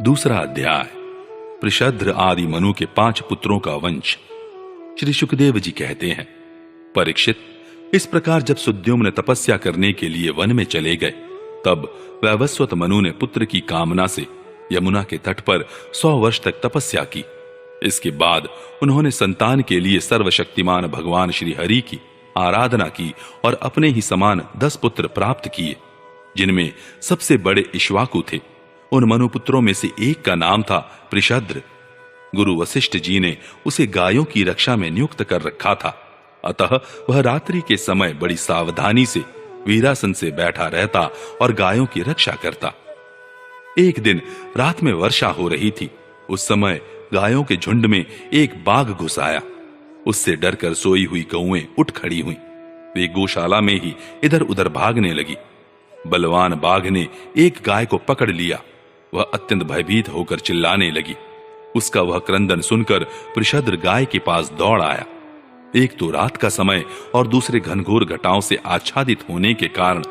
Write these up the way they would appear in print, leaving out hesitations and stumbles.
दूसरा अध्याय। पृषद्र आदि मनु के 5 पुत्रों का वंश। श्री सुखदेव जी कहते हैं, परीक्षित, इस प्रकार जब सुद्युम्न तपस्या करने के लिए वन में चले गए, तब वैवस्वत मनु ने पुत्र की कामना से यमुना के तट पर 100 वर्ष तक तपस्या की। इसके बाद उन्होंने संतान के लिए सर्वशक्तिमान भगवान श्री हरि की आराधना की और अपने ही समान 10 पुत्र प्राप्त किए, जिनमें सबसे बड़े इक्ष्वाकु थे। उन मनुपुत्रों में से एक का नाम था पृषद्र। गुरु वशिष्ठ जी ने उसे गायों की रक्षा में नियुक्त कर रखा था, अतः वह रात्रि के समय बड़ी सावधानी से वीरासन से बैठा रहता और गायों की रक्षा करता। एक दिन रात में वर्षा हो रही थी। उस समय गायों के झुंड में एक बाघ घुस आया। उससे डरकर सोई हुई गौएं उठ खड़ी हुईं। वे गौशाला में ही इधर उधर भागने लगी। बलवान बाघ ने एक गाय को पकड़ लिया। वह अत्यंत भयभीत होकर चिल्लाने लगी। उसका वह क्रंदन सुनकर पृषद्र गाय के पास दौड़ आया। एक तो रात का समय और दूसरे घनघोर घटाओं से आच्छादित होने के कारण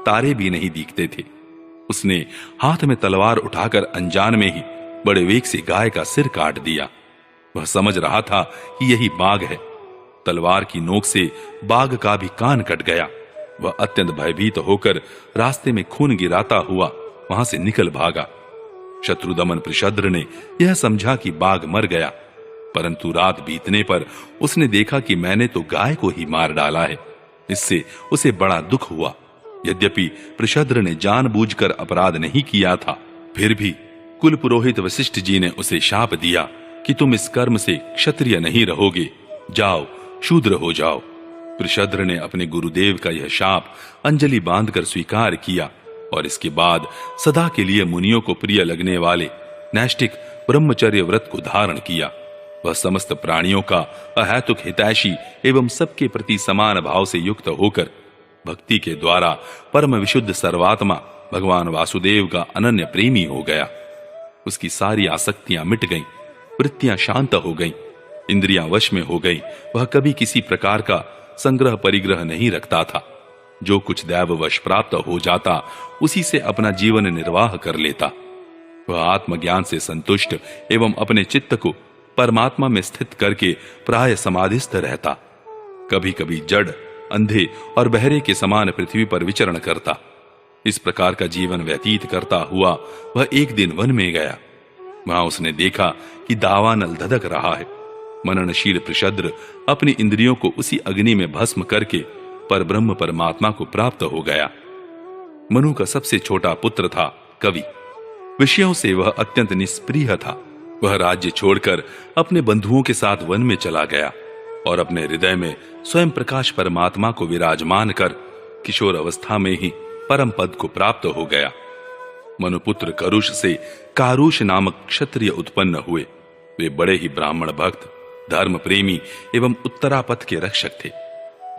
तारे भी नहीं दिखते थे। उसने हाथ में तलवार उठाकर अनजान में ही बड़े वेग से गाय का सिर काट दिया। वह समझ रहा था कि यही बाघ है। तलवार की नोक से बाघ का भी कान कट गया। वह अत्यंत भयभीत होकर रास्ते में खून गिराता हुआ वहां से निकल भागा। शत्रुदमन पृषद्र ने यह समझा कि बाघ मर गया, परंतु रात बीतने पर उसने देखा कि मैंने तो गाय को ही मार डाला है। इससे उसे बड़ा दुख हुआ। यद्यपि पृषद्र ने जानबूझकर अपराध नहीं किया था, फिर भी कुल पुरोहित वशिष्ठ जी ने उसे शाप दिया कि तुम इस कर्म से क्षत्रिय नहीं रहोगे, जाओ शूद्र हो जाओ। पृषद्र ने अपने गुरुदेव का यह शाप अंजलि बांधकर स्वीकार किया और इसके बाद सदा के लिए मुनियों को प्रिय लगने वाले नैष्ठिक ब्रह्मचर्य व्रत को धारण किया। वह समस्त प्राणियों का अहैतुक हितैषी एवं सबके प्रति समान भाव से युक्त होकर भक्ति के द्वारा परम विशुद्ध सर्वात्मा भगवान वासुदेव का अनन्य प्रेमी हो गया। उसकी सारी आसक्तियां मिट गईं, वृत्तियां शांत हो गईं, इंद्रियां वश में हो गईं। वह कभी किसी प्रकार का संग्रह परिग्रह नहीं रखता था। जो कुछ दैववश प्राप्त हो जाता उसी से अपना जीवन निर्वाह कर लेता। वह आत्मज्ञान से संतुष्ट एवं अपने चित्त को परमात्मा में स्थित करके प्राय समाधिस्थ रहता। कभी कभी जड़, अंधे और बहरे के समान पृथ्वी पर विचरण करता। इस प्रकार का जीवन व्यतीत करता हुआ वह एक दिन वन में गया। वहां उसने देखा कि दावानल धधक रहा है। मननशील पृषद्र अपनी इंद्रियों को उसी अग्नि में भस्म करके परब्रह्म परमात्मा को प्राप्त हो गया। मनु का सबसे छोटा पुत्र था कवि। विषयों से वह अत्यंत निष्प्रिय था। वह राज्य छोड़कर अपने बंधुओं के साथ वन में चला गया और अपने हृदय में स्वयं प्रकाश परमात्मा को विराजमान कर किशोर अवस्था में ही परम पद को प्राप्त हो गया। मनुपुत्र करुष से कारुष नामक क्षत्रिय उत्पन्न हुए। वे बड़े ही ब्राह्मण भक्त, धर्म प्रेमी एवं उत्तरापथ के रक्षक थे।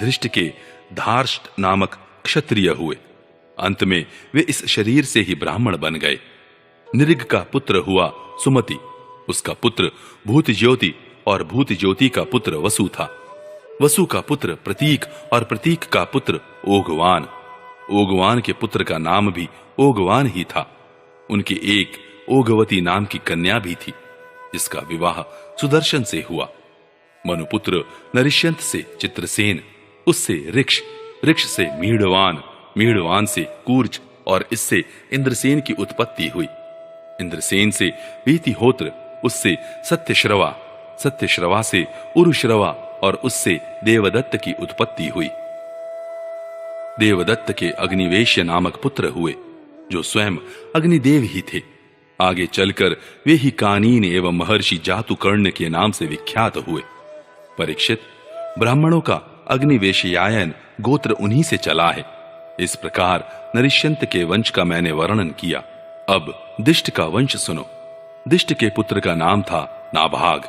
धृष्ट के धार्ष्ट नामक क्षत्रिय हुए। अंत में वे इस शरीर से ही ब्राह्मण बन गए। निरिग का पुत्र हुआ सुमति। उसका पुत्र भूत ज्योति और भूत ज्योति का पुत्र वसु था। वसु का पुत्र प्रतीक और प्रतीक का पुत्र ओघवान। ओघवान के पुत्र का नाम भी ओघवान ही था। उनके एक ओघवती नाम की कन्या भी थी, जिसका विवाह सुदर्शन से हुआ। मनुपुत्र नरिष्यंत से चित्रसेन, उससे ऋक्ष, ऋक्ष से मीढ़वान, मीढ़वान से कूर्च और इससे इंद्रसेन की उत्पत्ति हुई। इंद्रसेन से वीतिहोत्र, उससे सत्यश्रवा, सत्यश्रवा से उरुश्रवा और उससे देवदत्त की उत्पत्ति हुई। देवदत्त के अग्निवेश्य नामक पुत्र हुए, जो स्वयं अग्निदेव ही थे। आगे चलकर वे ही कानीन एवं महर्षि जातुकर्ण के नाम से विख्यात हुए। परीक्षित, ब्राह्मणों का अग्निवेशयायन गोत्र उन्हीं से चला है। इस प्रकार नरिष्यंत के वंश का मैंने वर्णन किया। अब दिष्ट का वंश सुनो। दिष्ट के पुत्र का नाम था नाभाग।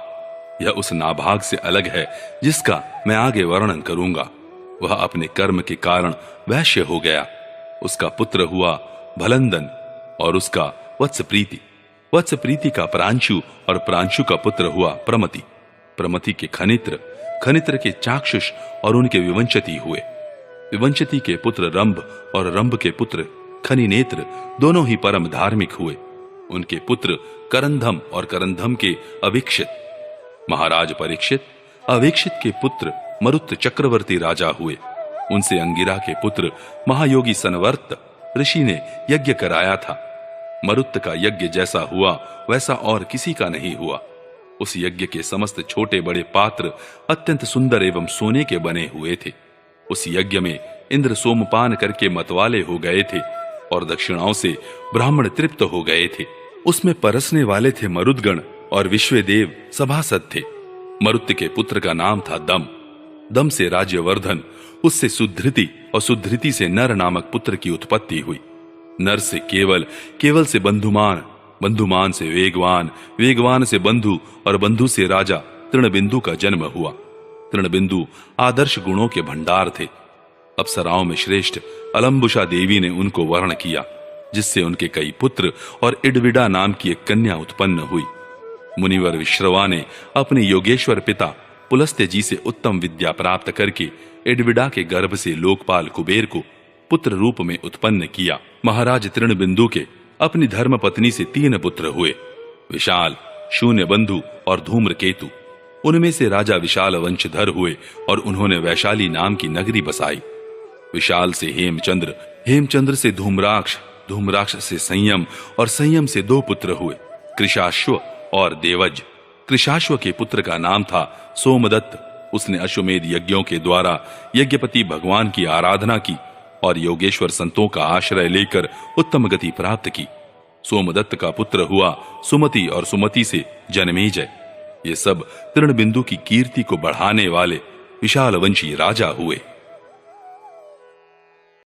यह उस नाभाग से अलग है जिसका मैं आगे वर्णन करूंगा। वह अपने कर्म के कारण वैश्य हो गया। उसका पुत्र हुआ भलंदन और उसका वत्सप्रीति। वत्सप्रीति का प्रांशु और प्रांशु का पुत्र हुआ प्रमति। प्रमति के खनित्र, खनित्र के चाक्षुष और उनके विवंशति हुए। विवंशति के पुत्र रंभ और रंभ के पुत्र खनिनेत्र दोनों ही परम धार्मिक हुए। उनके पुत्र करंधम और करंधम के अवीक्षित। महाराज परीक्षित अवीक्षित के पुत्र मरुत चक्रवर्ती राजा हुए। उनसे अंगिरा के पुत्र महायोगी सनवर्त ऋषि ने यज्ञ कराया था। मरुत का यज्ञ जैसा हुआ वैसा और किसी का नहीं हुआ। उस यज्ञ के समस्त छोटे बड़े पात्र अत्यंत सुंदर एवं सोने के बने हुए थे। उस यज्ञ में इंद्र सोमपान करके मतवाले हो गए थे और दक्षिणाओं से ब्राह्मण तृप्त हो गए थे। उसमें परसने वाले थे मरुदगण और विश्वदेव सभासद थे। मरुत के पुत्र का नाम था दम। दम से राज्यवर्धन, उससे सुधृति और सुधृति से नर नामक पुत्र की उत्पत्ति हुई। नर से केवल, केवल से बंधुमान, बंधुमान से वेगवान, वेगवान से बंधु और बंधु से राजा तृणबिंदु का जन्म हुआ। तृणबिंदु आदर्श गुणों के भंडार थे। अप्सराओं में श्रेष्ठ अलंबुषा देवी ने उनको वर्ण किया, जिससे उनके कई पुत्र और इडविडा नाम की एक कन्या उत्पन्न हुई। मुनिवर विश्रवा ने अपने योगेश्वर पिता पुलस्त्य जी से उत्तम विद्या प्राप्त करके इडविडा के गर्भ से लोकपाल कुबेर को पुत्र रूप में उत्पन्न किया। महाराज तृणबिंदु के अपनी धर्म पत्नी से 3 पुत्र हुए, विशाल, शून्य बंधु और धूम्रकेतु। उनमें से राजा विशाल वंशधर हुए और उन्होंने वैशाली नाम की नगरी बसाई। विशाल से हेमचंद्र, हेमचंद्र से धूम्राक्ष, धूम्राक्ष से संयम और संयम से 2 पुत्र हुए, कृशाश्व और देवज। कृशाश्व के पुत्र का नाम था सोमदत्त। उसने अश्वमेध यज्ञों के द्वारा यज्ञपति भगवान की आराधना की और योगेश्वर संतों का आश्रय लेकर उत्तम गति प्राप्त की। सोमदत्त का पुत्र हुआ सुमति और सुमति से जन्मेजय। ये सब तृणबिंदु की कीर्ति को बढ़ाने वाले विशाल वंशी राजा हुए।